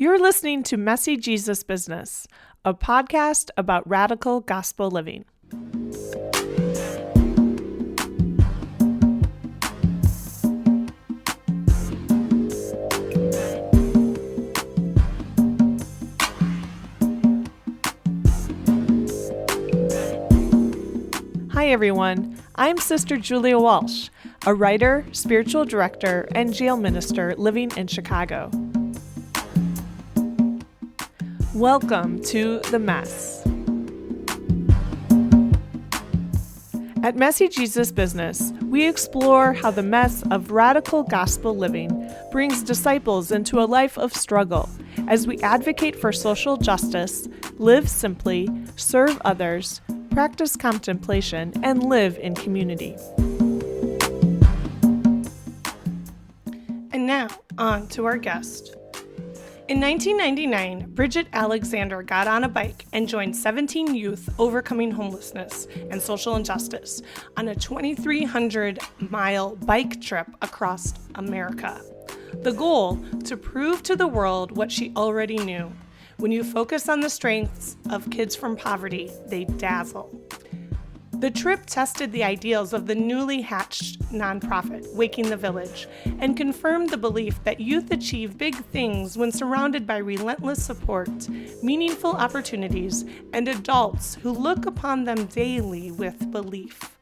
You're listening to Messy Jesus Business, a podcast about radical gospel living. Hi everyone, I'm Sister Julia Walsh, a writer, spiritual director, and jail minister living in Chicago. Welcome to The Mess. At Messy Jesus Business, we explore how the mess of radical gospel living brings disciples into a life of struggle as we advocate for social justice, live simply, serve others, practice contemplation, and live in community. And now, on to our guest. In 1999, Bridget Alexander got on a bike and joined 17 youth overcoming homelessness and social injustice on a 2,300-mile bike trip across America. The goal, to prove to the world what she already knew. When you focus on the strengths of kids from poverty, they dazzle. The trip tested the ideals of the newly hatched nonprofit, Waking the Village, and confirmed the belief that youth achieve big things when surrounded by relentless support, meaningful opportunities, and adults who look upon them daily with belief.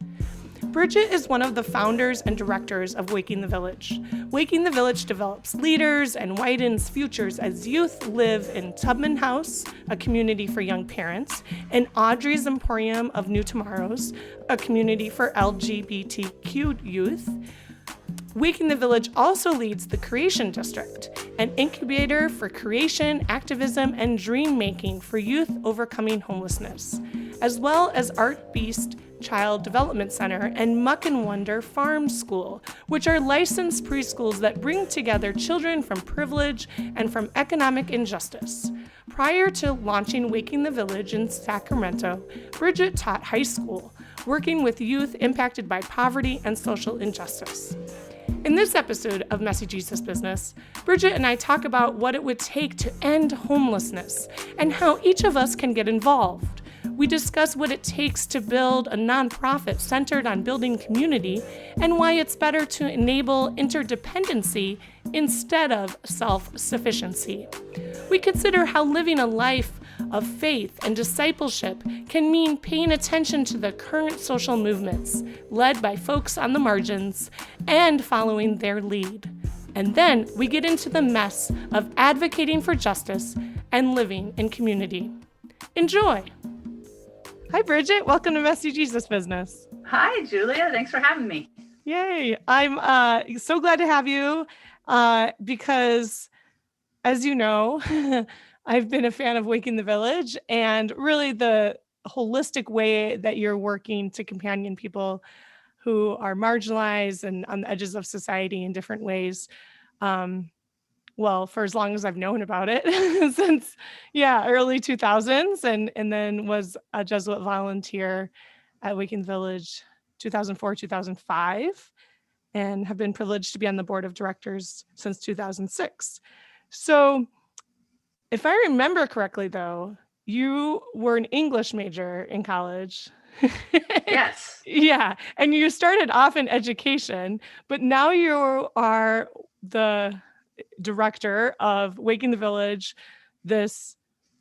Bridget is one of the founders and directors of Waking the Village. Waking the Village develops leaders and widens futures as youth live in Tubman House, a community for young parents, and Audrey's Emporium of New Tomorrows, a community for LGBTQ youth. Waking the Village also leads the Creation District, an incubator for creation, activism, and dream making for youth overcoming homelessness, as well as Art Beast Child Development Center and Muck and Wonder Farm School, which are licensed preschools that bring together children from privilege and from economic injustice. Prior to launching Waking the Village in Sacramento, Bridget taught high school, working with youth impacted by poverty and social injustice. In this episode of Messy Jesus Business, Bridget and I talk about what it would take to end homelessness and how each of us can get involved. We discuss what it takes to build a nonprofit centered on building community and why it's better to enable interdependency instead of self-sufficiency. We consider how living a life of faith and discipleship can mean paying attention to the current social movements led by folks on the margins and following their lead. And then we get into the mess of advocating for justice and living in community. Enjoy! Hi, Bridget. Welcome to Messy Jesus Business. Hi, Julia. Thanks for having me. Yay. I'm so glad to have you because, as you know, I've been a fan of Waking the Village and really the holistic way that you're working to companion people who are marginalized and on the edges of society in different ways. Well, for as long as I've known about it, since, early 2000s, and then was a Jesuit volunteer at Waking Village 2004, 2005, and have been privileged to be on the board of directors since 2006. So if I remember correctly, though, you were an English major in college. Yes. Yeah, and you started off in education, but now you are the director of Waking the Village, this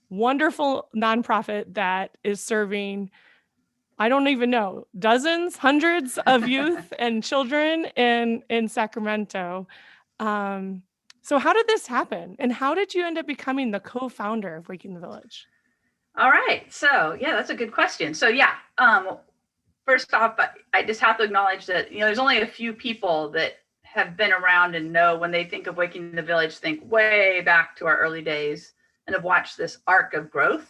wonderful nonprofit that is serving, I don't even know, dozens, hundreds of youth and children in Sacramento. So how did this happen? And how did you end up becoming the co-founder of Waking the Village? All right. So, that's a good question. So, first off, I just have to acknowledge that, there's only a few people that have been around and know when they think of Waking the Village, think way back to our early days and have watched this arc of growth.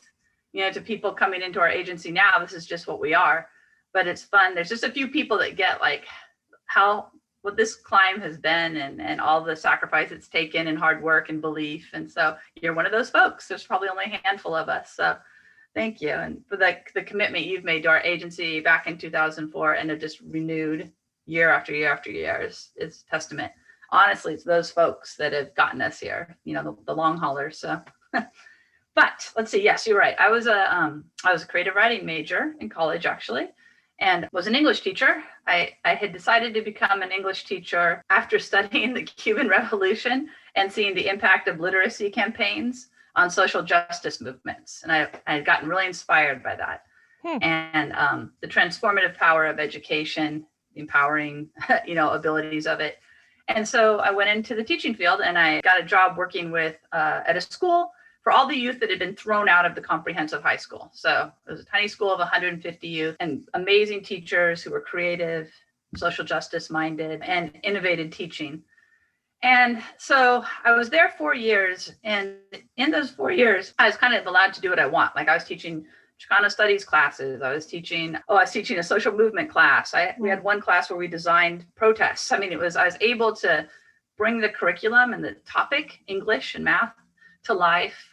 To people coming into our agency now, this is just what we are, but it's fun. There's just a few people that get like what this climb has been and all the sacrifice it's taken and hard work and belief. And so you're one of those folks. There's probably only a handful of us. So thank you. And for the commitment you've made to our agency back in 2004 and have just renewed year after year after year is testament. honestly, it's those folks that have gotten us here, the long haulers. So, but let's see. Yes, you're right. I was a creative writing major in college, actually, and was an English teacher. I had decided to become an English teacher after studying the Cuban Revolution and seeing the impact of literacy campaigns on social justice movements. And I had gotten really inspired by that. And the transformative power of education, empowering, abilities of it. And so I went into the teaching field, and I got a job working with at a school for all the youth that had been thrown out of the comprehensive high school. So it was a tiny school of 150 youth and amazing teachers who were creative, social justice minded, and innovated teaching. And so I was there 4 years. And in those 4 years, I was kind of allowed to do what I want. Like I was teaching Chicano studies classes. I was teaching a social movement class. We had one class where we designed protests. I mean, I was able to bring the curriculum and the topic, English and math, to life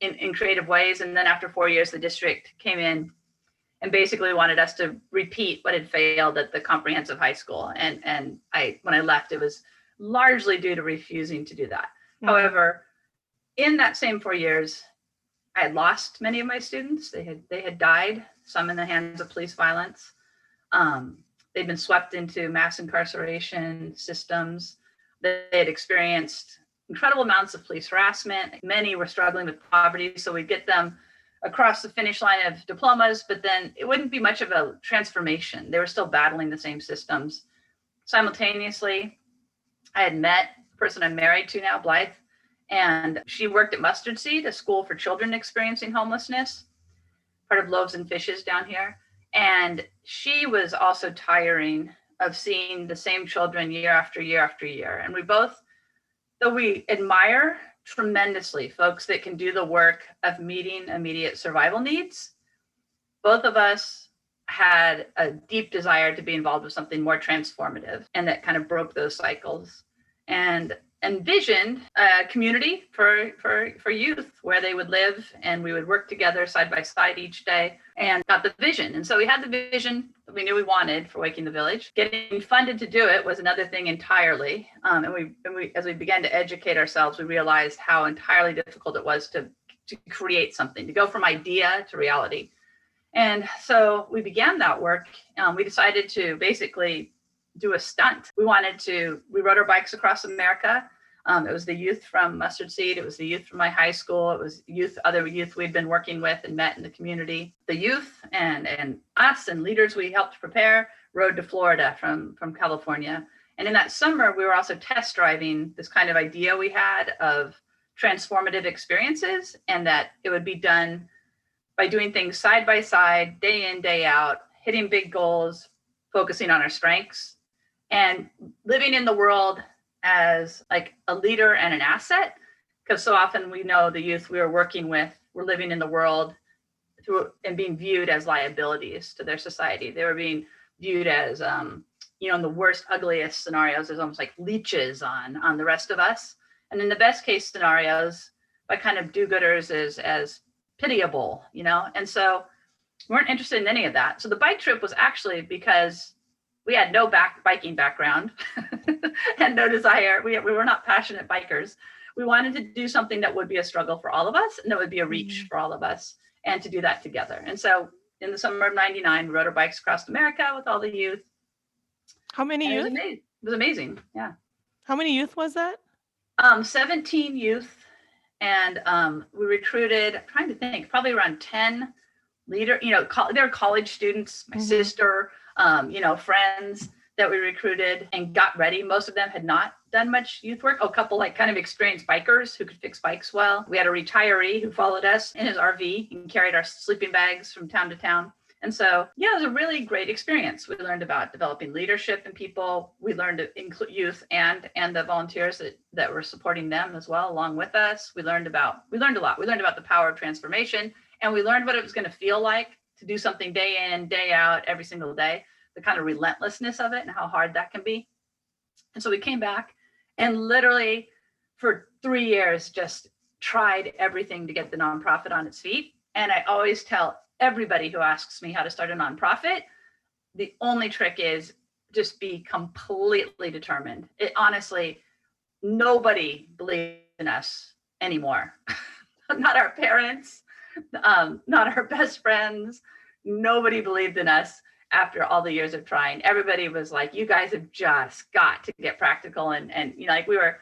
in creative ways. And then after 4 years, the district came in and basically wanted us to repeat what had failed at the comprehensive high school. And when I left, it was largely due to refusing to do that. However, in that same 4 years, I had lost many of my students. They had died, some in the hands of police violence. They'd been swept into mass incarceration systems. They had experienced incredible amounts of police harassment. Many were struggling with poverty. So we'd get them across the finish line of diplomas, but then it wouldn't be much of a transformation. They were still battling the same systems. Simultaneously, I had met the person I'm married to now, Blythe, and she worked at Mustard Seed, a school for children experiencing homelessness, part of Loaves and Fishes down here. And she was also tiring of seeing the same children year after year after year. And we both, though we admire tremendously folks that can do the work of meeting immediate survival needs, both of us had a deep desire to be involved with something more transformative, and that kind of broke those cycles and envisioned a community for youth where they would live, and we would work together side by side each day, and got the vision. And so we had the vision that we knew we wanted for Waking the Village. Getting funded to do it was another thing entirely. And we as we began to educate ourselves, we realized how entirely difficult it was to create something, to go from idea to reality. And so we began that work. We decided to basically do a stunt. We rode our bikes across America. It was the youth from Mustard Seed. It was the youth from my high school. It was other youth we'd been working with and met in the community. The youth and us and leaders we helped prepare rode to Florida from California. And in that summer, we were also test driving this kind of idea we had of transformative experiences, and that it would be done by doing things side by side, day in, day out, hitting big goals, focusing on our strengths, and living in the world as like a leader and an asset. Because so often we know the youth we were working with were living in the world through and being viewed as liabilities to their society. They were being viewed as, in the worst, ugliest scenarios, as almost like leeches on the rest of us. And in the best case scenarios, by kind of do-gooders as pitiable, and so we weren't interested in any of that. So the bike trip was actually because we had no biking background and no desire. We were not passionate bikers. We wanted to do something that would be a struggle for all of us, and that would be a reach for all of us, and to do that together. And so in the summer of '99, we rode our bikes across America with all the youth. How many youth? It was amazing. Yeah. How many youth was that? 17 youth. And we recruited, I'm trying to think, probably around 10 leader, they were college students, my sister, friends that we recruited and got ready. Most of them had not done much youth work. A couple like kind of experienced bikers who could fix bikes well. We had a retiree who followed us in his RV and carried our sleeping bags from town to town. And so, it was a really great experience. We learned about developing leadership in people. We learned to include youth and the volunteers that were supporting them as well, along with us. We learned a lot. We learned about the power of transformation, and we learned what it was going to feel like to do something day in, day out, every single day, the kind of relentlessness of it and how hard that can be. And so we came back and literally for 3 years just tried everything to get the nonprofit on its feet. And I always tell everybody who asks me how to start a nonprofit, the only trick is just be completely determined. It honestly, nobody believed in us anymore. Not our parents, not our best friends. Nobody believed in us after all the years of trying. Everybody was like, you guys have just got to get practical. And like we were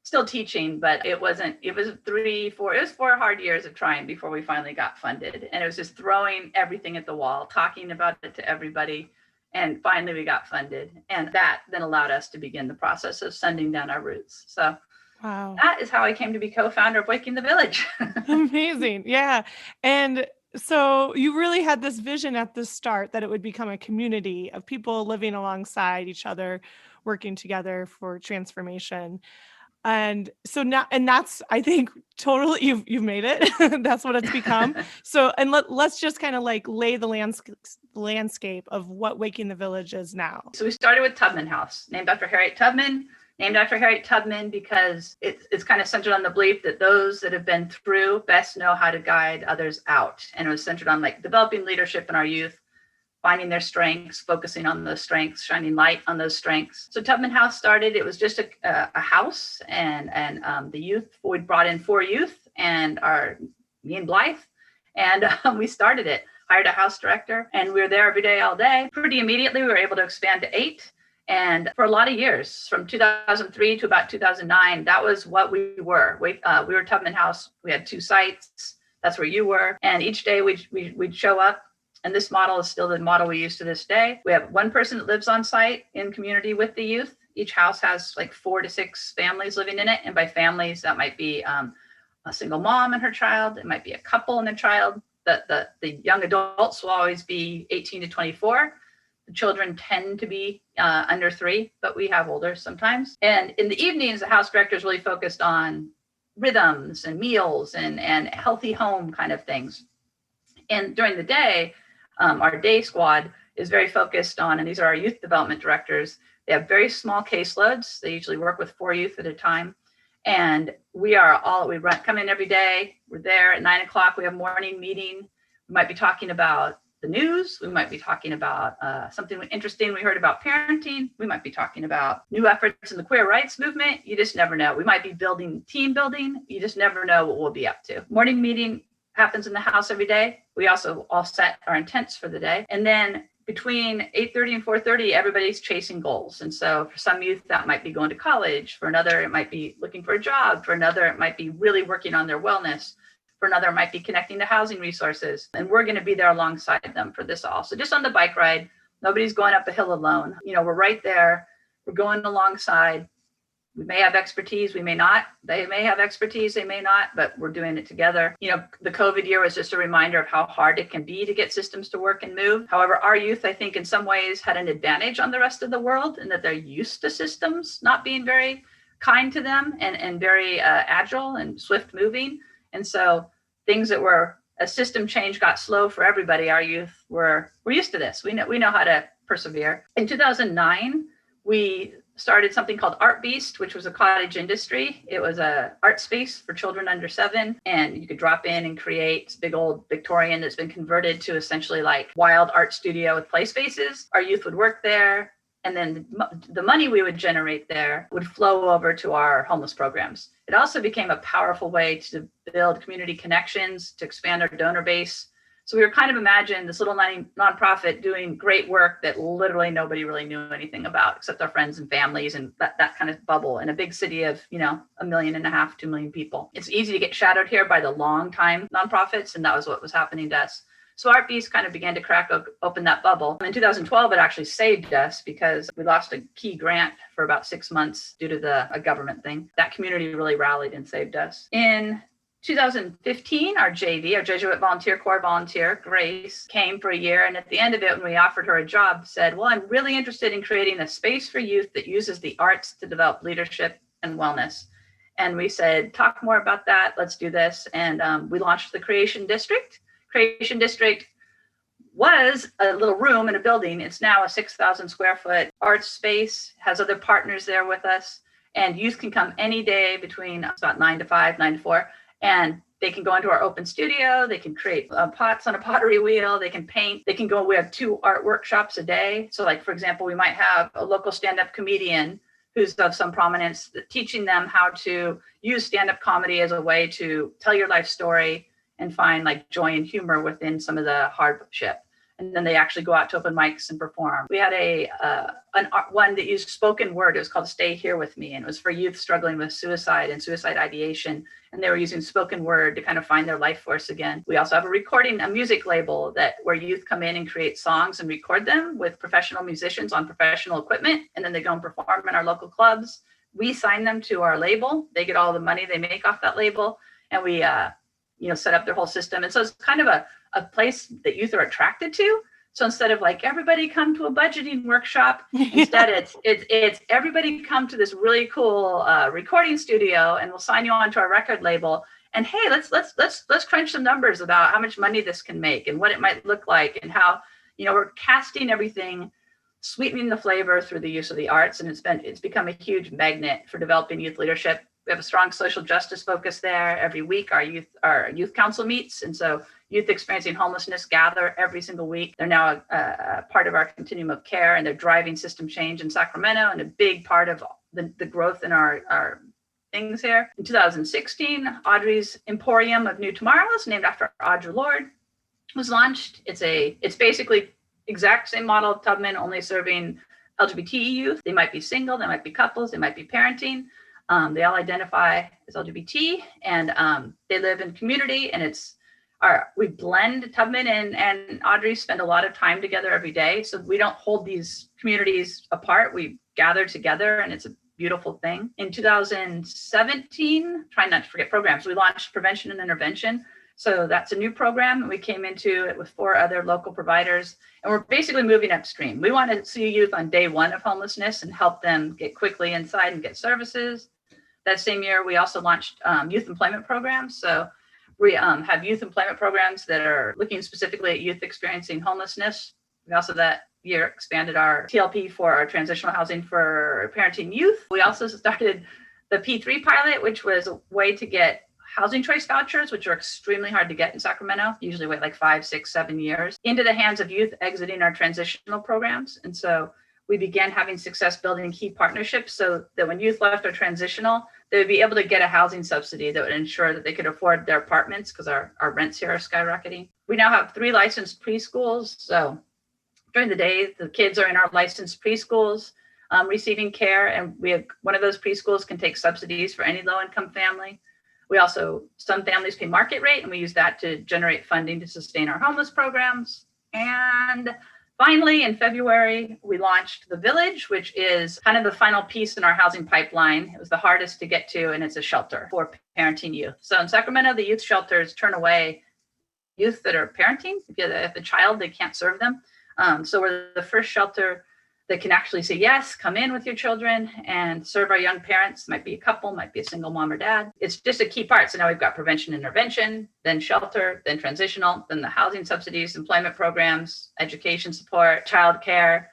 still teaching, but it was 4 hard years of trying before we finally got funded. And it was just throwing everything at the wall, talking about it to everybody. And finally we got funded. And that then allowed us to begin the process of sending down our roots. So Wow. that is how I came to be co-founder of Waking the Village. Amazing. Yeah. And so you really had this vision at the start that it would become a community of people living alongside each other, working together for transformation. And so now, and that's, I think, totally, you've made it. That's what it's become. So, and let's just kind of like lay the landscape of what Waking the Village is now. So we started with Tubman House, named after Harriet Tubman. Named after Harriet Tubman because it's kind of centered on the belief that those that have been through best know how to guide others out. And it was centered on like developing leadership in our youth, finding their strengths, focusing on those strengths, shining light on those strengths. So Tubman House started, it was just a house and the youth, we brought in 4 youth and me and Blythe, and we started it, hired a house director, and we were there every day, all day. Pretty immediately, we were able to expand to 8. And for a lot of years, from 2003 to about 2009, that was what we were. We were Tubman House. We had 2 sites. That's where you were. And each day we'd show up. And this model is still the model we use to this day. We have 1 person that lives on site in community with the youth. Each house has like 4 to 6 families living in it. And by families, that might be a single mom and her child. It might be a couple and their child. The young adults will always be 18 to 24. The children tend to be under 3, but we have older sometimes. And in the evenings, the house director is really focused on rhythms and meals and healthy home kind of things. And during the day, our day squad is very focused on, and these are our youth development directors. They have very small caseloads. They usually work with 4 youth at a time. And we come in every day. We're there at 9:00. We have morning meeting. We might be talking about the news. We might be talking about something interesting we heard about parenting. We might be talking about new efforts in the queer rights movement. You just never know. We might be building team building. You just never know what we'll be up to. Morning meeting happens in the house every day. We also all set our intents for the day. And then between 8:30 and 4:30, everybody's chasing goals. And so for some youth, that might be going to college. For another, it might be looking for a job. For another, it might be really working on their wellness. For another, it might be connecting to housing resources. And we're going to be there alongside them for this all. So just on the bike ride, nobody's going up a hill alone. We're right there. We're going alongside. We may have expertise, we may not. They may have expertise, they may not, but we're doing it together. The COVID year was just a reminder of how hard it can be to get systems to work and move. However, our youth, I think in some ways had an advantage on the rest of the world in that they're used to systems not being very kind to them and very agile and swift moving. And so things that were a system change got slow for everybody. Our youth were used to this. We know how to persevere. In 2009, we started something called Art Beast, which was a cottage industry. It was a art space for children under 7, and you could drop in and create this big old Victorian that's been converted to essentially like wild art studio with play spaces. Our youth would work there, and then the money we would generate there would flow over to our homeless programs. It also became a powerful way to build community connections, to expand our donor base. So we were kind of imagining this little nonprofit doing great work that literally nobody really knew anything about except our friends and families and that kind of bubble in a big city of, 1.5 million, 2 million people. It's easy to get shadowed here by the long time nonprofits, and that was what was happening to us. So Art Beast kind of began to crack open that bubble. In 2012, it actually saved us because we lost a key grant for about 6 months due to a government thing. That community really rallied and saved us. In 2015, our JV, our Jesuit Volunteer Corps volunteer, Grace, came for a year. And at the end of it, when we offered her a job, said, well, I'm really interested in creating a space for youth that uses the arts to develop leadership and wellness. And we said, talk more about that. Let's do this. And we launched the Creation District. Creation District was a little room in a building. It's now a 6,000 square foot art space, has other partners there with us. And youth can come any day between about 9 to 5, 9 to 4. And they can go into our open studio. They can create pots on a pottery wheel. They can paint. They can go. We have 2 art workshops a day. So like, for example, we might have a local stand-up comedian who's of some prominence, teaching them how to use stand-up comedy as a way to tell your life story and find like joy and humor within some of the hardship. And then they actually go out to open mics and perform. We had one that used spoken word. It was called Stay Here With Me. And it was for youth struggling with suicide and suicide ideation. And they were using spoken word to kind of find their life force again. We also have a music label where youth come in and create songs and record them with professional musicians on professional equipment. And then they go and perform in our local clubs. We sign them to our label. They get all the money they make off that label. And we, set up their whole system. And so it's kind of a place that youth are attracted to. So instead of like everybody come to a budgeting workshop, instead it's everybody come to this really cool recording studio, and we'll sign you on to our record label. And hey, let's crunch some numbers about how much money this can make and what it might look like, and how we're casting everything, sweetening the flavor through the use of the arts. And it's become a huge magnet for developing youth leadership. We have a strong social justice focus there. Every week our youth council meets, and so youth experiencing homelessness gather every single week. They're now a part of our continuum of care, and they're driving system change in Sacramento, and a big part of the growth in our things here. In 2016, Audrey's Emporium of New Tomorrows, named after Audre Lorde, was launched. It's basically exact same model of Tubman, only serving LGBT youth. They might be single, they might be couples, they might be parenting. They all identify as LGBT, and they live in community, and we blend. Tubman and Audrey spend a lot of time together every day. So we don't hold these communities apart. We gather together, and it's a beautiful thing. In 2017, trying not to forget programs, we launched Prevention and Intervention. So that's a new program. We came into it with 4 other local providers, and we're basically moving upstream. We want to see youth on day 1 of homelessness and help them get quickly inside and get services. That same year, we also launched youth employment programs. So we have youth employment programs that are looking specifically at youth experiencing homelessness. We also that year expanded our TLP for our transitional housing for parenting youth. We also started the P3 pilot, which was a way to get housing choice vouchers, which are extremely hard to get in Sacramento, usually wait like 5, 6, 7 years, into the hands of youth exiting our transitional programs. And so we began having success building key partnerships so that when youth left our transitional, they would be able to get a housing subsidy that would ensure that they could afford their apartments, because our rents here are skyrocketing. We now have 3 licensed preschools. So during the day, the kids are in our licensed preschools receiving care. And we have one of those preschools can take subsidies for any low-income family. Some families pay market rate, and we use that to generate funding to sustain our homeless programs. And finally, in February, we launched The Village, which is kind of the final piece in our housing pipeline. It was the hardest to get to, and it's a shelter for parenting youth. So in Sacramento, the youth shelters turn away youth that are parenting. If a child, they can't serve them. So we're the first shelter that can actually say, yes, come in with your children and serve our young parents. Might be a couple, might be a single mom or dad. It's just a key part. So now we've got prevention intervention, then shelter, then transitional, then the housing subsidies, employment programs, education support, childcare,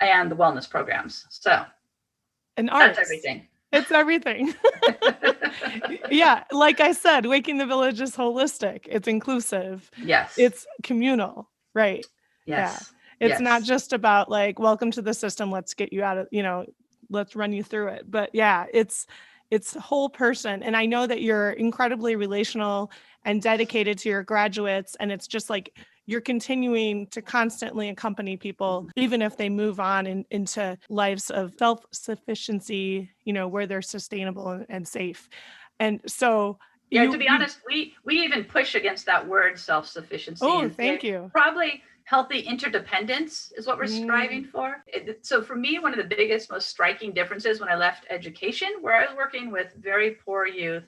and the wellness programs. So and arts. That's everything. It's everything. Yeah, like I said, Waking the Village is holistic. It's inclusive. Yes. It's communal, right? Yes. Yeah. It's not just about like, welcome to the system, let's get you out of, let's run you through it. But yeah, it's whole person. And I know that you're incredibly relational and dedicated to your graduates. And it's just like, you're continuing to constantly accompany people, even if they move on into lives of self-sufficiency, where they're sustainable and safe. And so to be honest, we even push against that word self-sufficiency. Oh, thank you. Probably healthy interdependence is what we're striving for. So for me, one of the biggest, most striking differences when I left education, where I was working with very poor youth,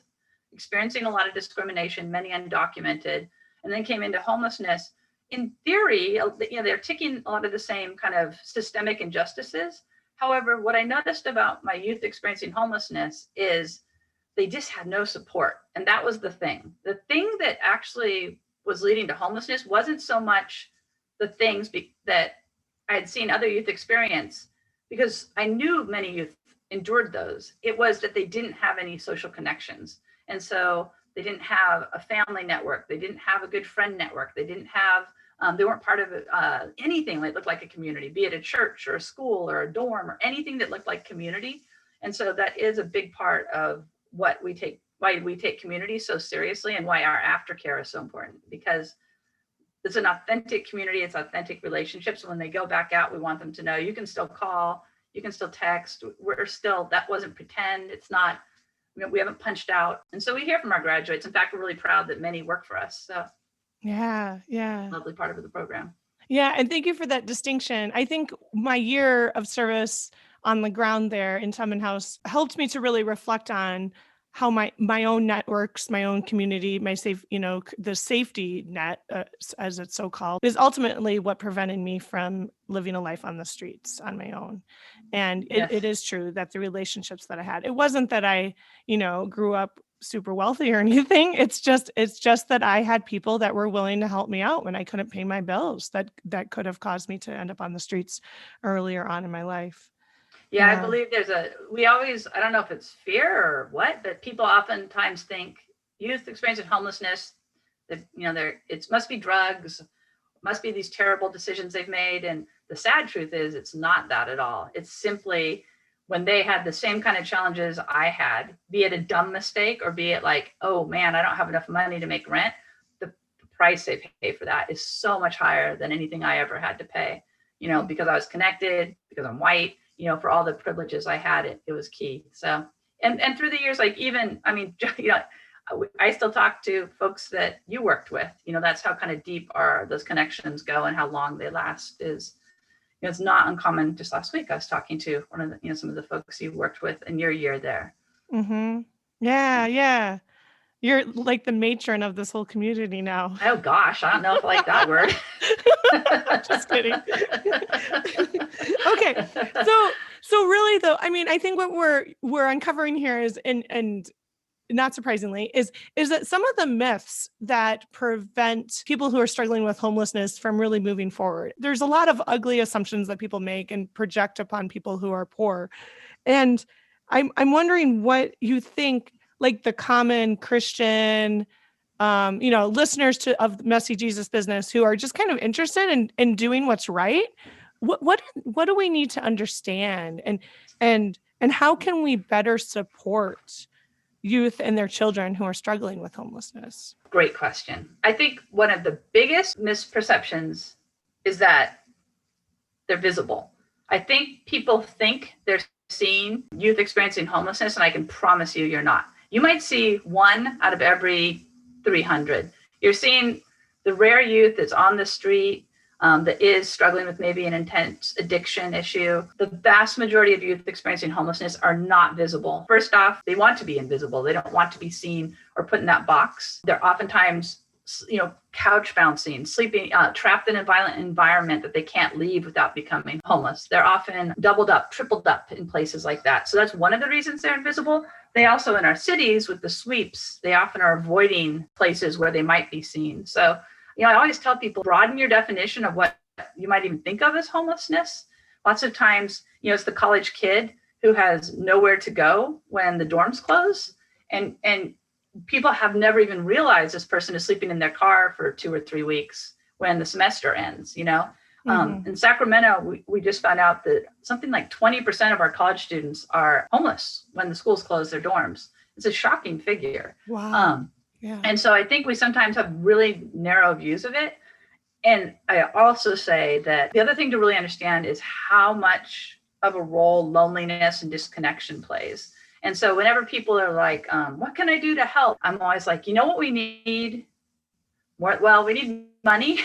experiencing a lot of discrimination, many undocumented, and then came into homelessness. In theory, they're ticking a lot of the same kind of systemic injustices. However, what I noticed about my youth experiencing homelessness is they just had no support. And that was the thing. The thing that actually was leading to homelessness wasn't so much the things that I had seen other youth experience, because I knew many youth endured those. It was that they didn't have any social connections. And so they didn't have a family network. They didn't have a good friend network. They weren't part of anything that looked like a community, be it a church or a school or a dorm or anything that looked like community. And so that is a big part of why we take community so seriously and why our aftercare is so important, because it's an authentic community. It's authentic relationships. So when they go back out, we want them to know you can still call, you can still text. That wasn't pretend. It's not, we haven't punched out. And so we hear from our graduates. In fact, we're really proud that many work for us. So yeah. Lovely part of the program. Yeah. And thank you for that distinction. I think my year of service on the ground there in Tubman House helped me to really reflect on how my own networks, my own community, my the safety net, as it's so called, is ultimately what prevented me from living a life on the streets on my own. And Yes. it is true that the relationships that I had, it wasn't that I, grew up super wealthy or anything. It's just that I had people that were willing to help me out when I couldn't pay my bills that could have caused me to end up on the streets earlier on in my life. Yeah, I believe I don't know if it's fear or what, but people oftentimes think youth experiencing homelessness, that, it must be drugs, must be these terrible decisions they've made. And the sad truth is it's not that at all. It's simply when they had the same kind of challenges I had, be it a dumb mistake or be it like, oh man, I don't have enough money to make rent. The price they pay for that is so much higher than anything I ever had to pay, because I was connected, because I'm white, for all the privileges I had, it was key. So, and through the years, like even, I still talk to folks that you worked with, that's how kind of deep those connections go and how long they last is, it's not uncommon. Just last week, I was talking to one of the, some of the folks you worked with in your year there. Mm-hmm. Yeah. You're like the matron of this whole community now. Oh gosh, I don't know if I like that word. Just kidding. Okay. So really though, I think what we're uncovering here is, and not surprisingly, is that some of the myths that prevent people who are struggling with homelessness from really moving forward. There's a lot of ugly assumptions that people make and project upon people who are poor. And I'm wondering what you think, like the common Christian, listeners of Messy Jesus Business who are just kind of interested in doing what's right. What do we need to understand, and how can we better support youth and their children who are struggling with homelessness? Great question. I think one of the biggest misperceptions is that they're visible. I think people think they're seeing youth experiencing homelessness, and I can promise you're not. You might see 1 out of every 300. You're seeing the rare youth that's on the street, that is struggling with maybe an intense addiction issue. The vast majority of youth experiencing homelessness are not visible. First off, they want to be invisible. They don't want to be seen or put in that box. They're oftentimes, couch bouncing, sleeping, trapped in a violent environment that they can't leave without becoming homeless. They're often doubled up, tripled up in places like that. So that's one of the reasons they're invisible. They also, in our cities with the sweeps, they often are avoiding places where they might be seen. So I always tell people, broaden your definition of what you might even think of as homelessness. Lots of times, it's the college kid who has nowhere to go when the dorms close. And people have never even realized this person is sleeping in their car for 2 or 3 weeks when the semester ends, Mm-hmm. In Sacramento, we just found out that something like 20% of our college students are homeless when the schools close their dorms. It's a shocking figure. Wow. Yeah. And so I think we sometimes have really narrow views of it. And I also say that the other thing to really understand is how much of a role loneliness and disconnection plays. And so whenever people are like, what can I do to help? I'm always like, what we need? We need money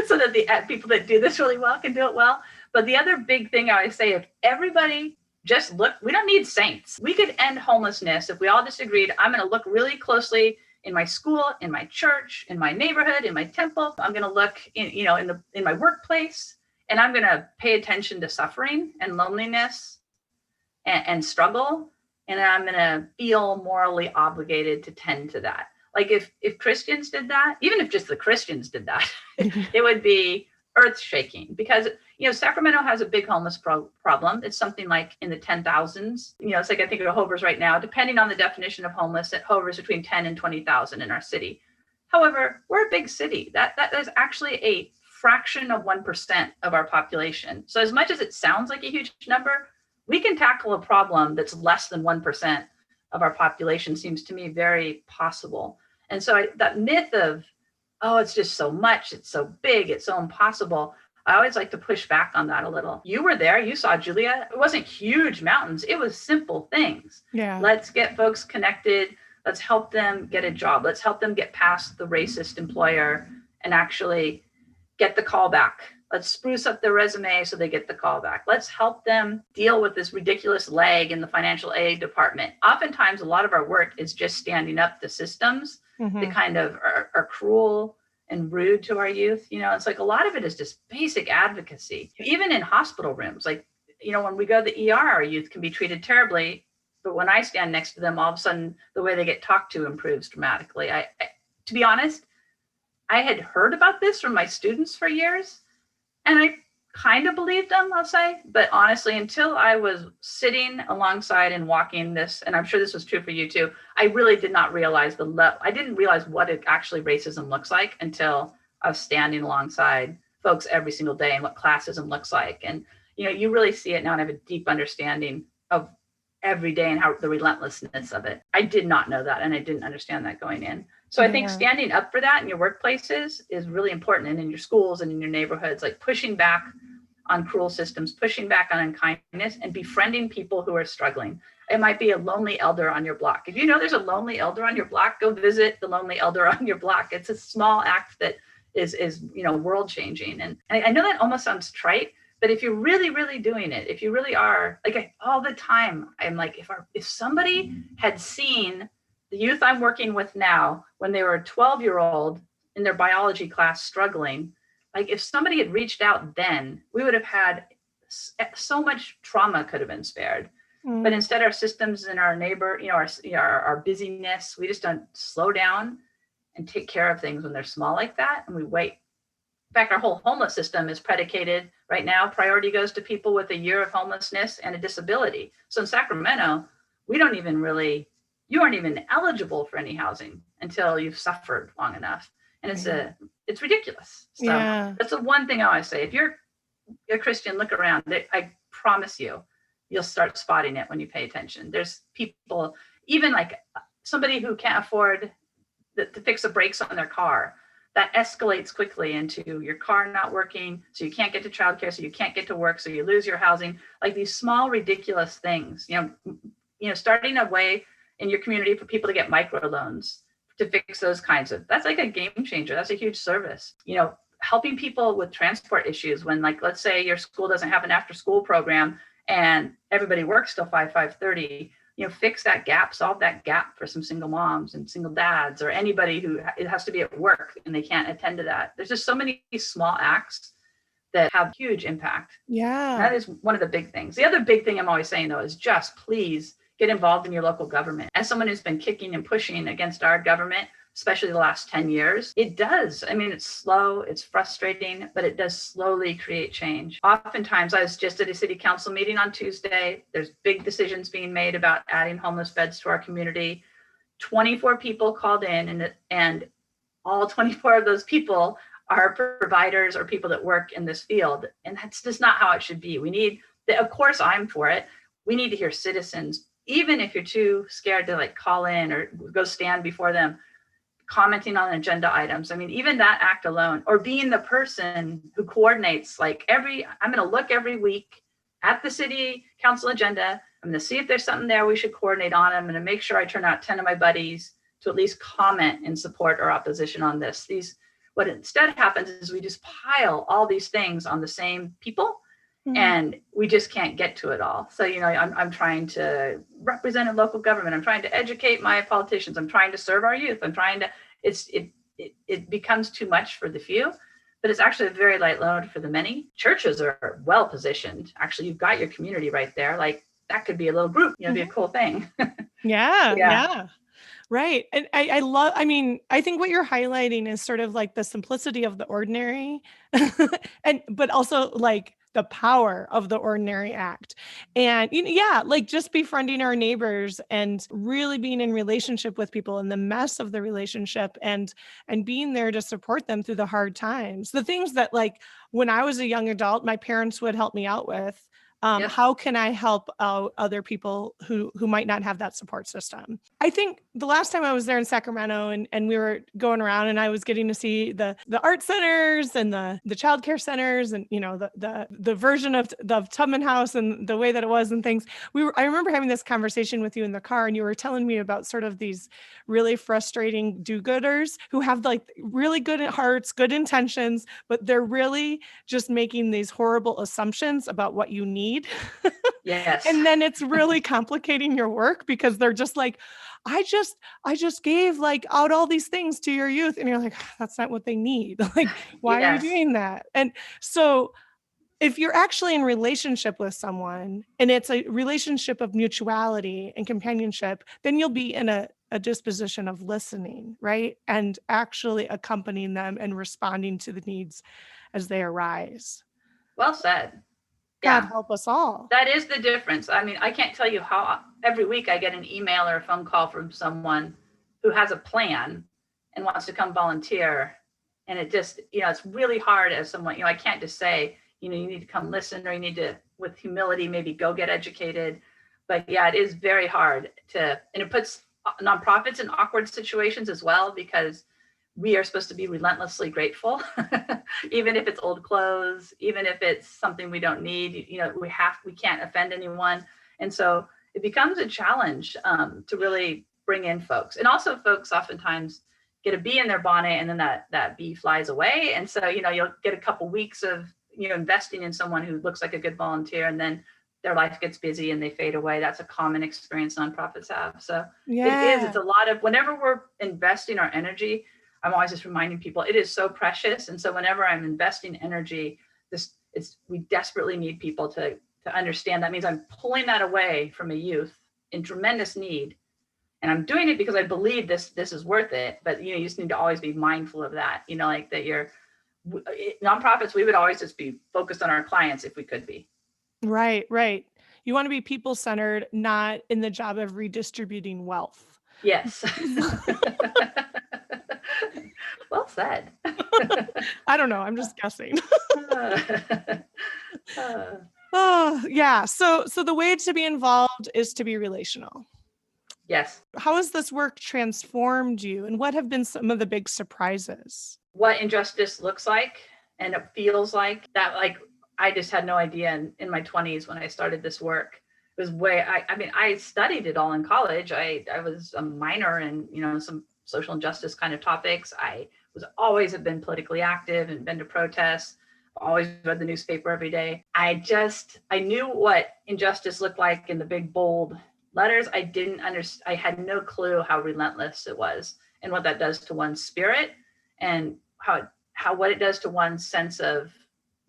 so that the people that do this really well can do it well. But the other big thing I always say, if everybody just look, we don't need saints. We could end homelessness if we all just agreed, I'm going to look really closely in my school, in my church, in my neighborhood, in my temple. I'm going to look in my workplace, and I'm going to pay attention to suffering and loneliness and struggle. And I'm going to feel morally obligated to tend to that. Like if Christians did that, even if just the Christians did that, it would be earth shaking, because Sacramento has a big homeless problem. It's something like in the 10,000s. It's like I think of hovers right now, depending on the definition of homeless, it hovers between 10 and 20,000 in our city. However, we're a big city. That is actually a fraction of 1% of our population. So as much as it sounds like a huge number, we can tackle a problem that's less than 1% of our population seems to me very possible. And so that myth of, oh, it's just so much, it's so big, it's so impossible. I always like to push back on that a little. You were there, you saw Julia. It wasn't huge mountains, it was simple things. Yeah. Let's get folks connected. Let's help them get a job. Let's help them get past the racist employer and actually get the call back. Let's spruce up their resume so they get the call back. Let's help them deal with this ridiculous lag in the financial aid department. Oftentimes, a lot of our work is just standing up the systems that kind of are cruel and rude to our youth. You know, it's like a lot of it is just basic advocacy. Even in hospital rooms, like, you know, when we go to the ER, our youth can be treated terribly. But when I stand next to them, all of a sudden, the way they get talked to improves dramatically. To be honest, I had heard about this from my students for years, and I kind of believed them, I'll say. But honestly, until I was sitting alongside and walking this, and I'm sure this was true for you too, I really did not realize I didn't realize what actually racism looks like until I was standing alongside folks every single day and what classism looks like. And, you know, you really see it now and have a deep understanding of every day and how the relentlessness of it. I did not know that, and I didn't understand that going in. So I think standing up for that in your workplaces is really important, and in your schools and in your neighborhoods, like pushing back on cruel systems, pushing back on unkindness, and befriending people who are struggling. It might be a lonely elder on your block. If you know there's a lonely elder on your block, go visit the lonely elder on your block. It's a small act that is you know, world changing. And I know that almost sounds trite, but if you're really, really doing it, if you really are, like all the time, I'm like, if somebody had seen the youth I'm working with now when they were a 12-year-old in their biology class struggling, like if somebody had reached out then, we would have had so much trauma could have been spared. But instead, our systems and our neighbor, you know, our busyness, we just don't slow down and take care of things when they're small like that, and we wait. In fact, our whole homeless system is predicated right now. Priority goes to people with a year of homelessness and a disability. So in Sacramento, you aren't even eligible for any housing until you've suffered long enough. And it's ridiculous. So that's the one thing I always say. If you're a Christian, look around. I promise you'll start spotting it when you pay attention. There's people, even like somebody who can't afford to fix the brakes on their car, that escalates quickly into your car not working, so you can't get to childcare, so you can't get to work, so you lose your housing. Like these small, ridiculous things, you know, starting a way in your community for people to get microloans to fix those kinds of, that's like a game changer. That's a huge service. You know, helping people with transport issues when, like, let's say your school doesn't have an after school program and everybody works till 5:30, you know, fix that gap, solve that gap for some single moms and single dads or anybody who it has to be at work and they can't attend to that. There's just so many small acts that have huge impact. Yeah. That is one of the big things. The other big thing I'm always saying though is just please get involved in your local government. As someone who's been kicking and pushing against our government, especially the last 10 years, it does. I mean, it's slow, it's frustrating, but it does slowly create change. Oftentimes, I was just at a city council meeting on Tuesday. There's big decisions being made about adding homeless beds to our community. 24 people called in, and all 24 of those people are providers or people that work in this field. And that's just not how it should be. We need, of course, I'm for it. We need to hear citizens, even if you're too scared to like call in or go stand before them, commenting on agenda items. I mean, even that act alone, or being the person who coordinates, like I'm going to look every week at the city council agenda. I'm going to see if there's something there we should coordinate on. I'm going to make sure I turn out 10 of my buddies to at least comment in support or opposition on this. What instead happens is we just pile all these things on the same people. And we just can't get to it all. So, you know, I'm trying to represent a local government. I'm trying to educate my politicians. I'm trying to serve our youth. I'm trying to, it becomes too much for the few, but it's actually a very light load for the many. Churches are well positioned. Actually, you've got your community right there. Like that could be a little group, you know, be a cool thing. Yeah. Right. And I mean, I think what you're highlighting is sort of like the simplicity of the ordinary but also like the power of the ordinary act. And like just befriending our neighbors and really being in relationship with people in the mess of the relationship and being there to support them through the hard times. The things that like when I was a young adult, my parents would help me out with. Yep. How can I help out other people who might not have that support system? I think the last time I was there in Sacramento and we were going around and I was getting to see the art centers and the childcare centers and, you know, the version of the Tubman House and the way that it was and things. I remember having this conversation with you in the car and you were telling me about sort of these really frustrating do-gooders who have like really good hearts, good intentions, but they're really just making these horrible assumptions about what you need. Yes. And then it's really complicating your work because they're just like, I just gave like out all these things to your youth. And you're like, that's not what they need. Like, why are you Yes. doing that? And so if you're actually in relationship with someone and it's a relationship of mutuality and companionship, then you'll be in a disposition of listening, right? And actually accompanying them and responding to the needs as they arise. Well said. God Yeah. help us all. That is the difference. I mean, I can't tell you how every week I get an email or a phone call from someone who has a plan and wants to come volunteer. And it just, you know, it's really hard as someone, you know, I can't just say, you know, you need to come listen or you need to, with humility, maybe go get educated. But yeah, it is very hard and it puts nonprofits in awkward situations as well, because we are supposed to be relentlessly grateful, even if it's old clothes, even if it's something we don't need, you know, we can't offend anyone. And so it becomes a challenge to really bring in folks. And also folks oftentimes get a bee in their bonnet and then that bee flies away. And so, you know, you'll get a couple weeks of, you know, investing in someone who looks like a good volunteer and then their life gets busy and they fade away. That's a common experience nonprofits have. So it's a lot of, whenever we're investing our energy, I'm always just reminding people it is so precious. And so whenever I'm investing energy, we desperately need people to understand that means I'm pulling that away from a youth in tremendous need. And I'm doing it because I believe this is worth it. But, you know, you just need to always be mindful of that, you know, like that nonprofits, we would always just be focused on our clients if we could be. Right. You want to be people-centered, not in the job of redistributing wealth. Yes. Well said. I don't know. I'm just guessing. Oh, yeah. So the way to be involved is to be relational. Yes. How has this work transformed you? And what have been some of the big surprises? What injustice looks like and it feels like that, like, I just had no idea in my 20s when I started this work. It was I studied it all in college. I was a minor in, you know, some social injustice kind of topics. I have been politically active and been to protests, always read the newspaper every day. I knew what injustice looked like in the big, bold letters. I had no clue how relentless it was and what that does to one's spirit and what it does to one's sense of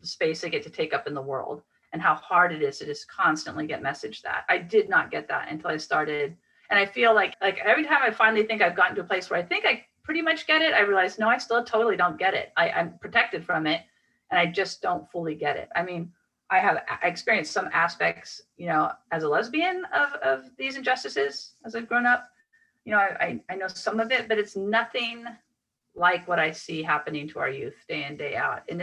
the space they get to take up in the world and how hard it is to just constantly get messaged that. I did not get that until I started. And I feel like every time I finally think I've gotten to a place where I think I pretty much get it, I realize, no, I still totally don't get it. I'm protected from it and I just don't fully get it. I mean, I experienced some aspects, you know, as a lesbian of these injustices as I've grown up. You know, I know some of it, but it's nothing like what I see happening to our youth day in, day out. And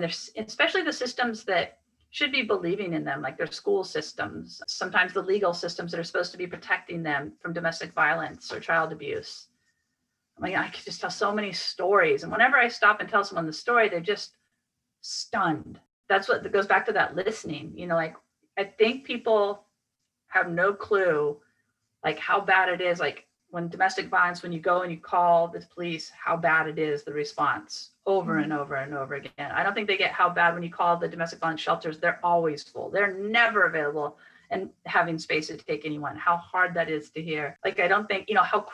there's especially the systems that should be believing in them, like their school systems, sometimes the legal systems that are supposed to be protecting them from domestic violence or child abuse. I mean, I could just tell so many stories. And whenever I stop and tell someone the story, they're just stunned. That's what goes back to that listening. You know, like, I think people have no clue, like, how bad it is. Like, when domestic violence, when you go and you call the police, how bad it is, the response over and over and over again. I don't think they get how bad when you call the domestic violence shelters, they're always full. They're never available and having space to take anyone, how hard that is to hear. Like, I don't think, you know, how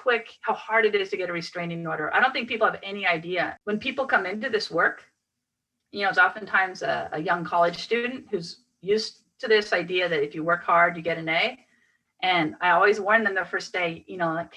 hard it is to get a restraining order. I don't think people have any idea. When people come into this work, you know, it's oftentimes a young college student who's used to this idea that if you work hard, you get an A. And I always warn them the first day, you know, like,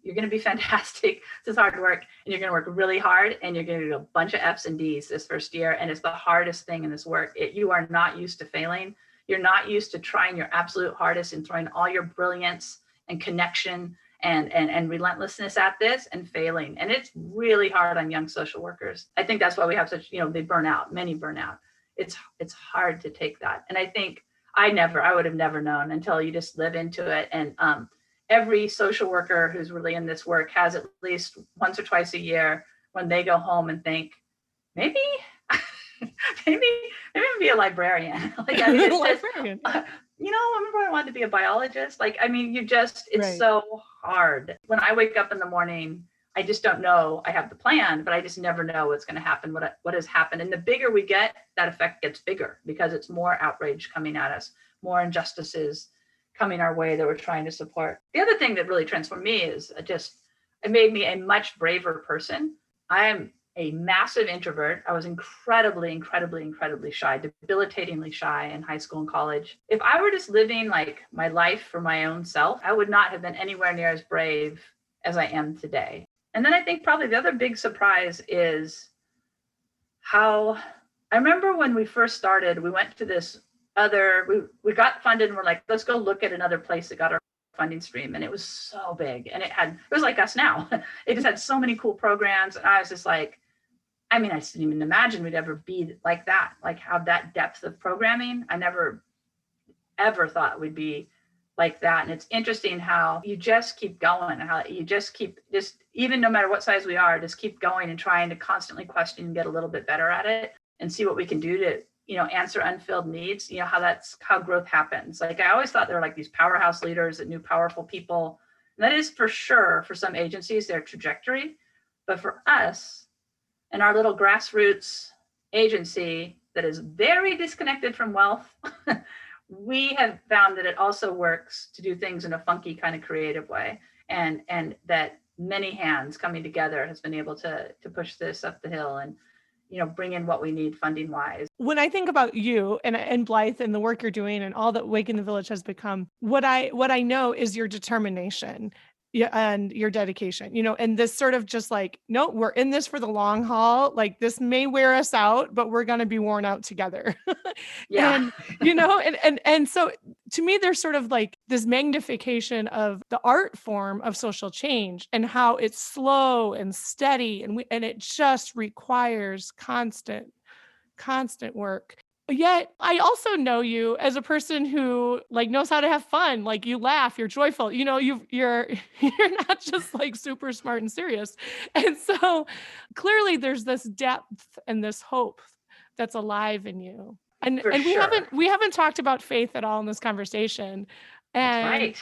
you're going to be fantastic. This is hard work and you're going to work really hard and you're going to do a bunch of F's and D's this first year. And it's the hardest thing in this work. You are not used to failing. You're not used to trying your absolute hardest and throwing all your brilliance and connection and relentlessness at this and failing. And it's really hard on young social workers. I think that's why we have such, you know, they burn out. Many burn out. it's hard to take that. And I think I would have never known until you just live into it. And every social worker who's really in this work has at least once or twice a year when they go home and think, maybe maybe be a librarian. Like, I mean, it's librarian. I remember I wanted to be a biologist. Like, I mean, it's Right. so hard. When I wake up in the morning, I just don't know. I have the plan, but I just never know what's going to happen, what has happened. And the bigger we get, that effect gets bigger because it's more outrage coming at us, more injustices coming our way that we're trying to support. The other thing that really transformed me is it made me a much braver person. I am a massive introvert. I was incredibly shy, debilitatingly shy in high school and college. If I were just living like my life for my own self, I would not have been anywhere near as brave as I am today. And then I think probably the other big surprise is how I remember when we first started, we went to this we got funded and we're like, let's go look at another place that got our funding stream. And it was so big. And it was like us now. It just had so many cool programs. And I was just like, I mean, I didn't even imagine we'd ever be like that, like have that depth of programming. I never, ever thought we'd be like that. And it's interesting how you just keep going, how you just keep, even no matter what size we are, just keep going and trying to constantly question and get a little bit better at it and see what we can do to, answer unfilled needs, how growth happens. Like, I always thought there were like these powerhouse leaders that knew powerful people. And that is for sure, for some agencies, their trajectory. But for us and our little grassroots agency that is very disconnected from wealth, we have found that it also works to do things in a funky kind of creative way. And that many hands coming together has been able to push this up the hill and bring in what we need funding wise. When I think about you and Blythe and the work you're doing and all that Wake in the Village has become, what I know is your determination and your dedication, and this sort of just like, no, we're in this for the long haul. Like, this may wear us out, but we're going to be worn out together. Yeah. And so to me, there's sort of like this magnification of the art form of social change and how it's slow and steady. And it just requires constant work. Yet I also know you as a person who like knows how to have fun. Like, you laugh, you're joyful, you're not just like super smart and serious. And so clearly there's this depth and this hope that's alive in you. And For and sure. we haven't talked about faith at all in this conversation. And right.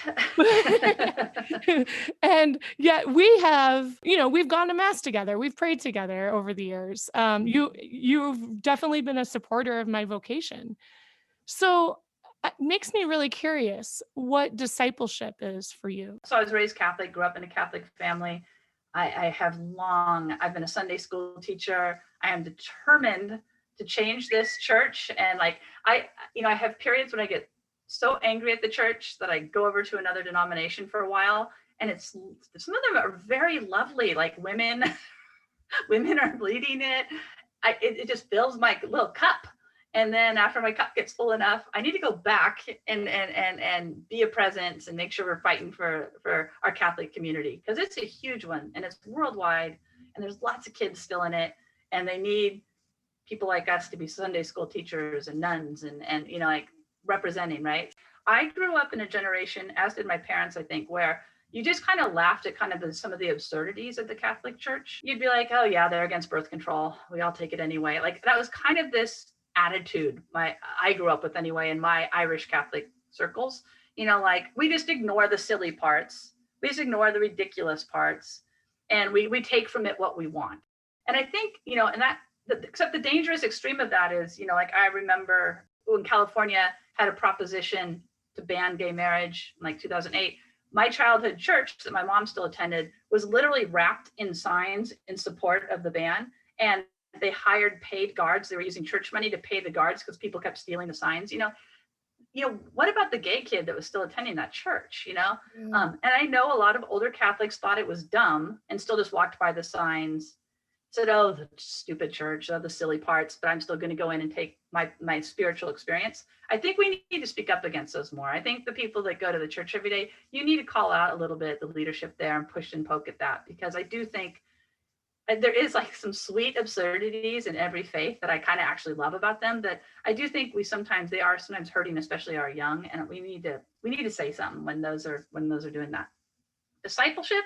and yet we have, we've gone to mass together. We've prayed together over the years. You've definitely been a supporter of my vocation. So it makes me really curious what discipleship is for you. So I was raised Catholic, grew up in a Catholic family. I've been a Sunday school teacher. I am determined to change this church. And like, I have periods when I get so angry at the church that I go over to another denomination for a while. And some of them are very lovely, like women are leading it. It just fills my little cup. And then after my cup gets full enough, I need to go back and be a presence and make sure we're fighting for our Catholic community, because it's a huge one and it's worldwide and there's lots of kids still in it, and they need people like us to be Sunday school teachers and nuns and like representing, right? I grew up in a generation, as did my parents, I think, where you just kind of laughed at kind of some of the absurdities of the Catholic Church. You'd be like, oh yeah, they're against birth control. We all take it anyway. Like, that was kind of this attitude I grew up with anyway in my Irish Catholic circles. Like, we just ignore the silly parts. We just ignore the ridiculous parts. And we take from it what we want. And I think, except the dangerous extreme of that is, like, I remember when California had a proposition to ban gay marriage in like 2008, my childhood church that my mom still attended was literally wrapped in signs in support of the ban. And they hired paid guards. They were using church money to pay the guards because people kept stealing the signs. What about the gay kid that was still attending that church? And I know a lot of older Catholics thought it was dumb and still just walked by the signs, said, oh, the stupid church, oh, the silly parts, but I'm still going to go in and take my spiritual experience. I think we need to speak up against those more. I think the people that go to the church every day, you need to call out a little bit the leadership there and push and poke at that, because I do think there is like some sweet absurdities in every faith that I kind of actually love about them, that I do think they are sometimes hurting, especially our young, and we need to say something when those are doing that. Discipleship,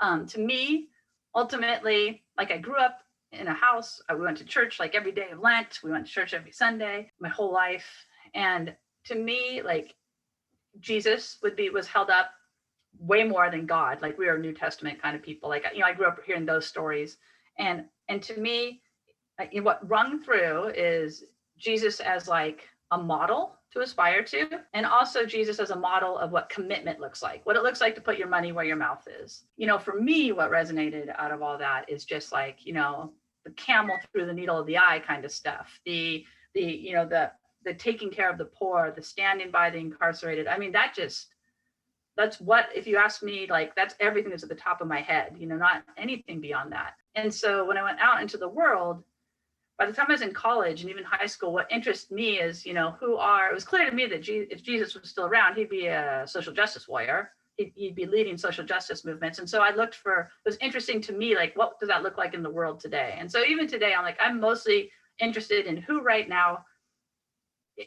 to me, ultimately, like I grew up in a house, we went to church like every day of Lent, we went to church every Sunday, my whole life. And to me, like Jesus was held up way more than God. Like we are New Testament kind of people. Like, I grew up hearing those stories. And to me, what rung through is Jesus as like a model to aspire to, and also Jesus as a model of what commitment looks like, what it looks like to put your money where your mouth is. For me, what resonated out of all that is just like, the camel through the needle of the eye kind of stuff. The taking care of the poor, the standing by the incarcerated. I mean, that's what, if you ask me, like, that's everything that's at the top of my head, not anything beyond that. And so when I went out into the world, by the time I was in college and even high school, what interests me is, it was clear to me that if Jesus was still around, he'd be a social justice warrior. He'd be leading social justice movements. And so it was interesting to me, like, what does that look like in the world today? And so even today, I'm mostly interested in who right now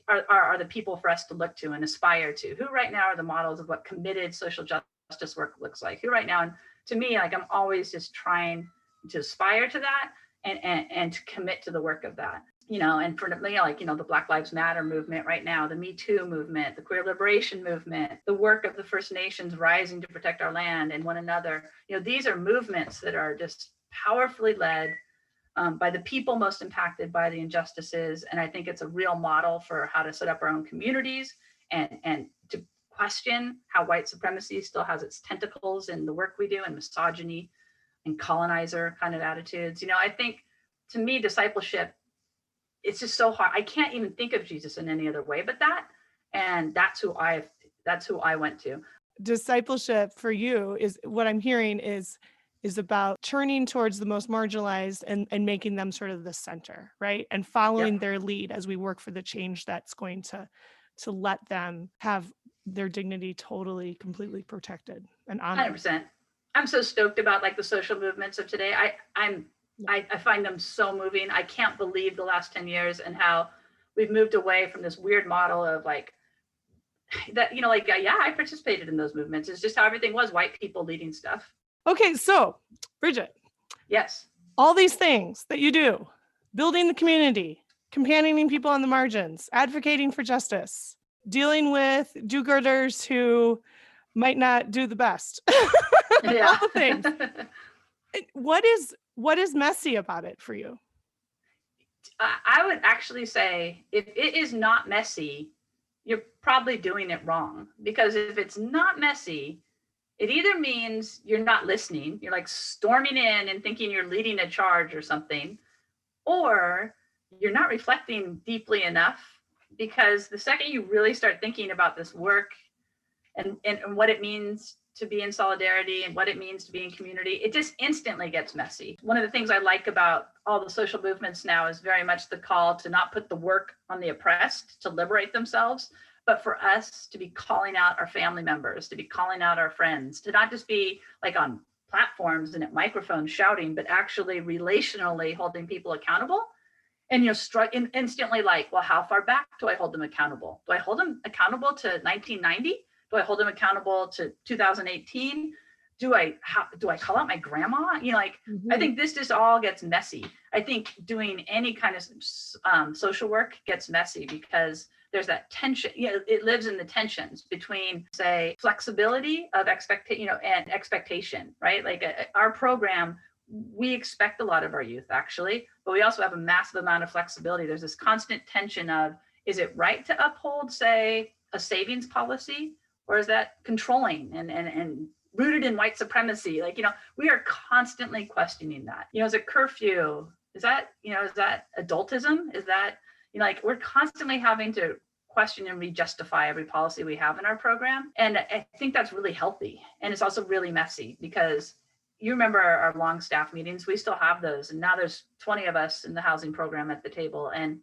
are the people for us to look to and aspire to, who right now are the models of what committed social justice work looks like, who right now. And to me, like, I'm always just trying to aspire to that and to commit to the work of that, and for me, like, the Black Lives Matter movement right now, the Me Too movement, the queer liberation movement, the work of the First Nations rising to protect our land and one another. These are movements that are just powerfully led by the people most impacted by the injustices. And I think it's a real model for how to set up our own communities and to question how white supremacy still has its tentacles in the work we do, and misogyny and colonizer kind of attitudes. I think, to me, discipleship, it's just so hard. I can't even think of Jesus in any other way but that. And that's who I went to. Discipleship for you is, what I'm hearing is about turning towards the most marginalized and making them sort of the center, right? And following their lead as we work for the change that's going to let them have their dignity totally, completely protected and honored. 100%. I'm so stoked about like the social movements of today. I find them so moving. I can't believe the last 10 years and how we've moved away from this weird model of like that, I participated in those movements. It's just how everything was, white people leading stuff. Okay, so Bridget. Yes. All these things that you do, building the community, companioning people on the margins, advocating for justice, dealing with do-gooders who might not do the best. Yeah. All the things. What is messy about it for you? I would actually say, if it is not messy, you're probably doing it wrong. Because if it's not messy, it either means you're not listening, you're like storming in and thinking you're leading a charge or something, or you're not reflecting deeply enough. Because the second you really start thinking about this work and what it means to be in solidarity and what it means to be in community, it just instantly gets messy. One of the things I like about all the social movements now is very much the call to not put the work on the oppressed to liberate themselves, but for us to be calling out our family members, to be calling out our friends, to not just be like on platforms and at microphones shouting, but actually relationally holding people accountable. And you're instantly like, well, how far back do I hold them accountable? Do I hold them accountable to 1990? Do I hold them accountable to 2018? Do I call out my grandma? I think this just all gets messy. I think doing any kind of social work gets messy because there's that tension. It lives in the tensions between, say, flexibility of expectation, and expectation, right? Like our program, we expect a lot of our youth actually, but we also have a massive amount of flexibility. There's this constant tension of, is it right to uphold, say, a savings policy? Or is that controlling and rooted in white supremacy? We are constantly questioning that. Is a curfew, is that adultism? Is that, we're constantly having to question and re-justify every policy we have in our program. And I think that's really healthy. And it's also really messy because you remember our long staff meetings, we still have those. And now there's 20 of us in the housing program at the table. And,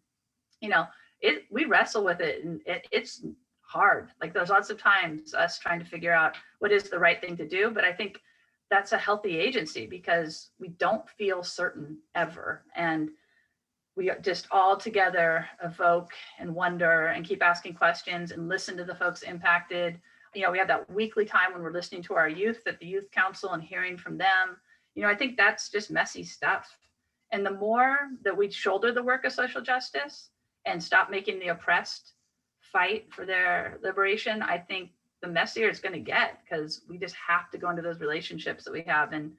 we wrestle with it, and it's hard. Like there's lots of times us trying to figure out what is the right thing to do. But I think that's a healthy agency, because we don't feel certain ever. And we just all together evoke and wonder and keep asking questions and listen to the folks impacted. We have that weekly time when we're listening to our youth at the youth council and hearing from them. I think that's just messy stuff. And the more that we shoulder the work of social justice and stop making the oppressed fight for their liberation, I think the messier it's going to get, because we just have to go into those relationships that we have and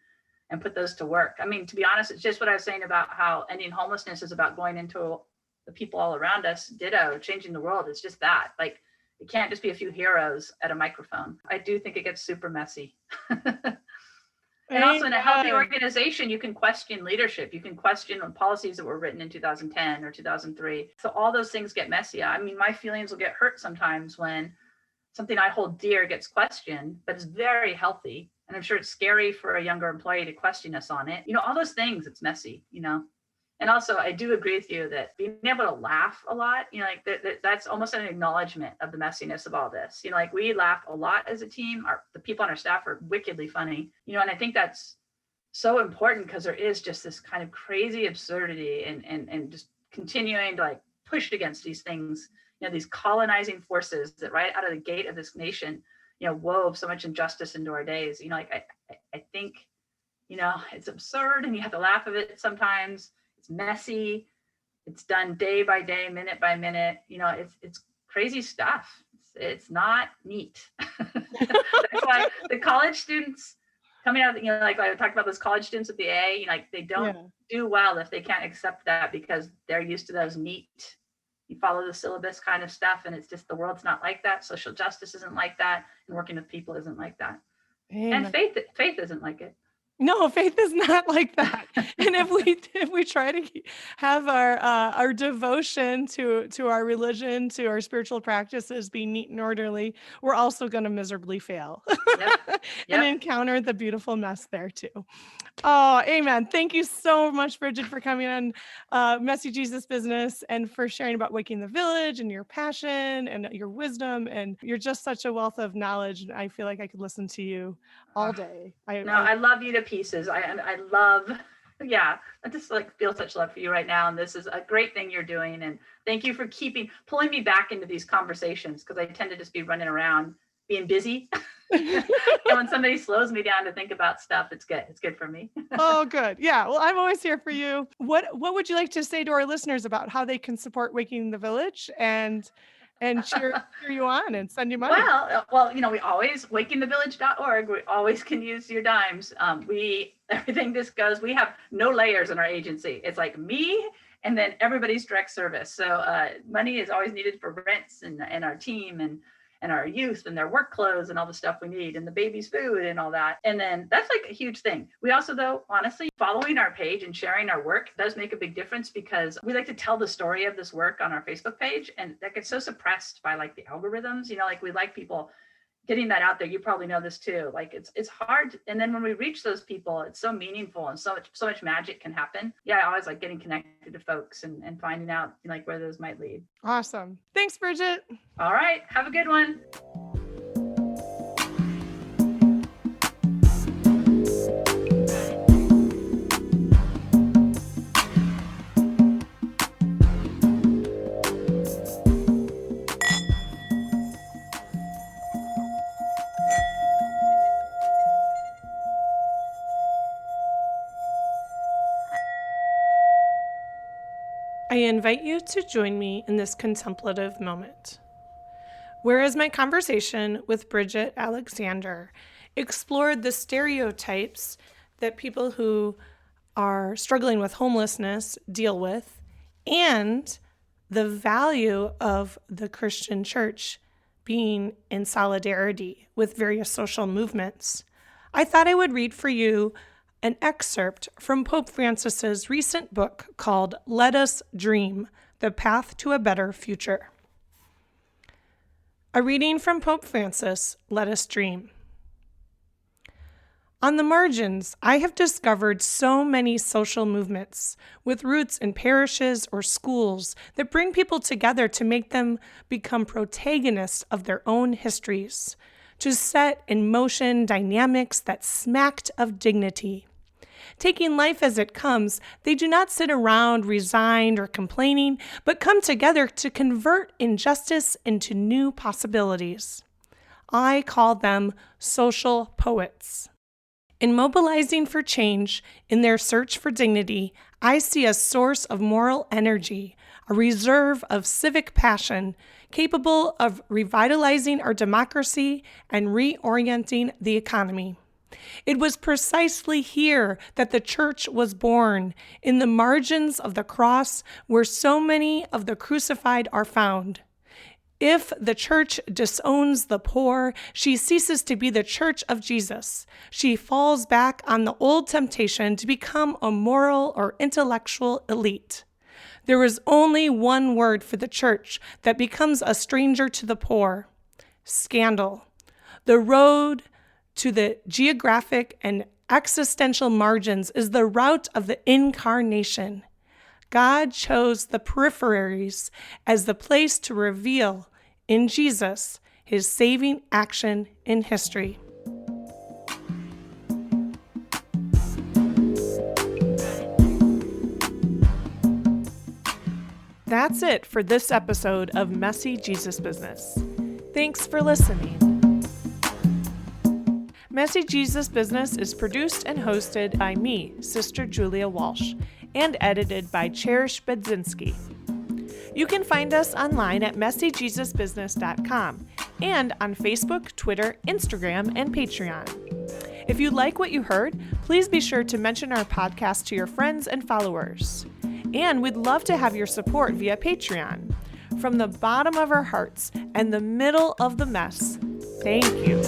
put those to work. I mean, to be honest, it's just what I was saying about how ending homelessness is about going into the people all around us. Ditto, changing the world. It's just that. Like, it can't just be a few heroes at a microphone. I do think it gets super messy. And also, in a healthy organization, you can question leadership. You can question policies that were written in 2010 or 2003. So all those things get messy. I mean, my feelings will get hurt sometimes when something I hold dear gets questioned, but it's very healthy. And I'm sure it's scary for a younger employee to question us on it. All those things, it's messy, And also, I do agree with you that being able to laugh a lot, that's almost an acknowledgement of the messiness of all this. We laugh a lot as a team. The people on our staff are wickedly funny, and I think that's so important, because there is just this kind of crazy absurdity and just continuing to push against these things, these colonizing forces that right out of the gate of this nation, wove so much injustice into our days. I think, it's absurd, and you have to laugh at it sometimes. It's messy. It's done day by day, minute by minute. It's crazy stuff. It's not neat. That's why the college students coming out, like I talked about those college students with the A, they don't do well if they can't accept that, because they're used to those neat, you follow the syllabus kind of stuff. And it's just, the world's not like that. Social justice isn't like that. And working with people isn't like that. Amen. And faith isn't like it. No, faith is not like that. And if we try to have our devotion to our religion, to our spiritual practices be neat and orderly, we're also going to miserably fail. Yep. And encounter the beautiful mess there too. Oh, amen. Thank you so much, Bridget, for coming on Messy Jesus Business and for sharing about Waking the Village and your passion and your wisdom. And you're just such a wealth of knowledge. I feel like I could listen to you all day. I love you to pieces. I love, I just feel such love for you right now. And this is a great thing you're doing. And thank you for pulling me back into these conversations, because I tend to just be running around being busy. And when somebody slows me down to think about stuff, it's good. It's good for me. Oh, good. Yeah. Well, I'm always here for you. What would you like to say to our listeners about how they can support Waking the Village and cheer you on and send you money? Well, we always, wakingthevillage.org, we always can use your dimes. Everything just goes, we have no layers in our agency. It's like me and then everybody's direct service. So money is always needed for rents and our team and our youth and their work clothes and all the stuff we need and the baby's food and all that. And then that's a huge thing. We also, though, honestly, following our page and sharing our work does make a big difference, because we like to tell the story of this work on our Facebook page. And that gets so suppressed by the algorithms, we like people getting that out there. You probably know this too. It's hard. And then when we reach those people, it's so meaningful and so much magic can happen. Yeah, I always like getting connected to folks and finding out where those might lead. Awesome. Thanks, Bridget. All right. Have a good one. I invite you to join me in this contemplative moment. Whereas my conversation with Bridget Alexander explored the stereotypes that people who are struggling with homelessness deal with, and the value of the Christian church being in solidarity with various social movements, I thought I would read for you an excerpt from Pope Francis's recent book called Let Us Dream: The Path to a Better Future. A reading from Pope Francis, Let Us Dream. On the margins, I have discovered so many social movements with roots in parishes or schools that bring people together to make them become protagonists of their own histories, to set in motion dynamics that smacked of dignity. Taking life as it comes, they do not sit around resigned or complaining, but come together to convert injustice into new possibilities. I call them social poets. In mobilizing for change, in their search for dignity, I see a source of moral energy, a reserve of civic passion, capable of revitalizing our democracy and reorienting the economy. It was precisely here that the church was born, in the margins of the cross where so many of the crucified are found. If the church disowns the poor, she ceases to be the church of Jesus. She falls back on the old temptation to become a moral or intellectual elite. There is only one word for the church that becomes a stranger to the poor: scandal. The road to the geographic and existential margins is the route of the incarnation. God chose the peripheries as the place to reveal, in Jesus, his saving action in history. That's it for this episode of Messy Jesus Business. Thanks for listening. Messy Jesus Business is produced and hosted by me, Sister Julia Walsh, and edited by Cherish Bedzinski. You can find us online at messyjesusbusiness.com and on Facebook, Twitter, Instagram, and Patreon. If you like what you heard, please be sure to mention our podcast to your friends and followers. And we'd love to have your support via Patreon. From the bottom of our hearts and the middle of the mess, thank you.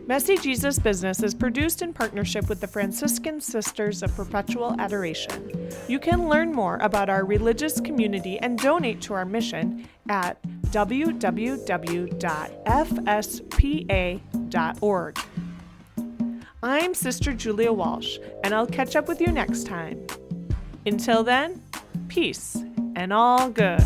Messy Jesus Business is produced in partnership with the Franciscan Sisters of Perpetual Adoration. You can learn more about our religious community and donate to our mission at www.fspa.org. I'm Sister Julia Walsh, and I'll catch up with you next time. Until then, peace and all good.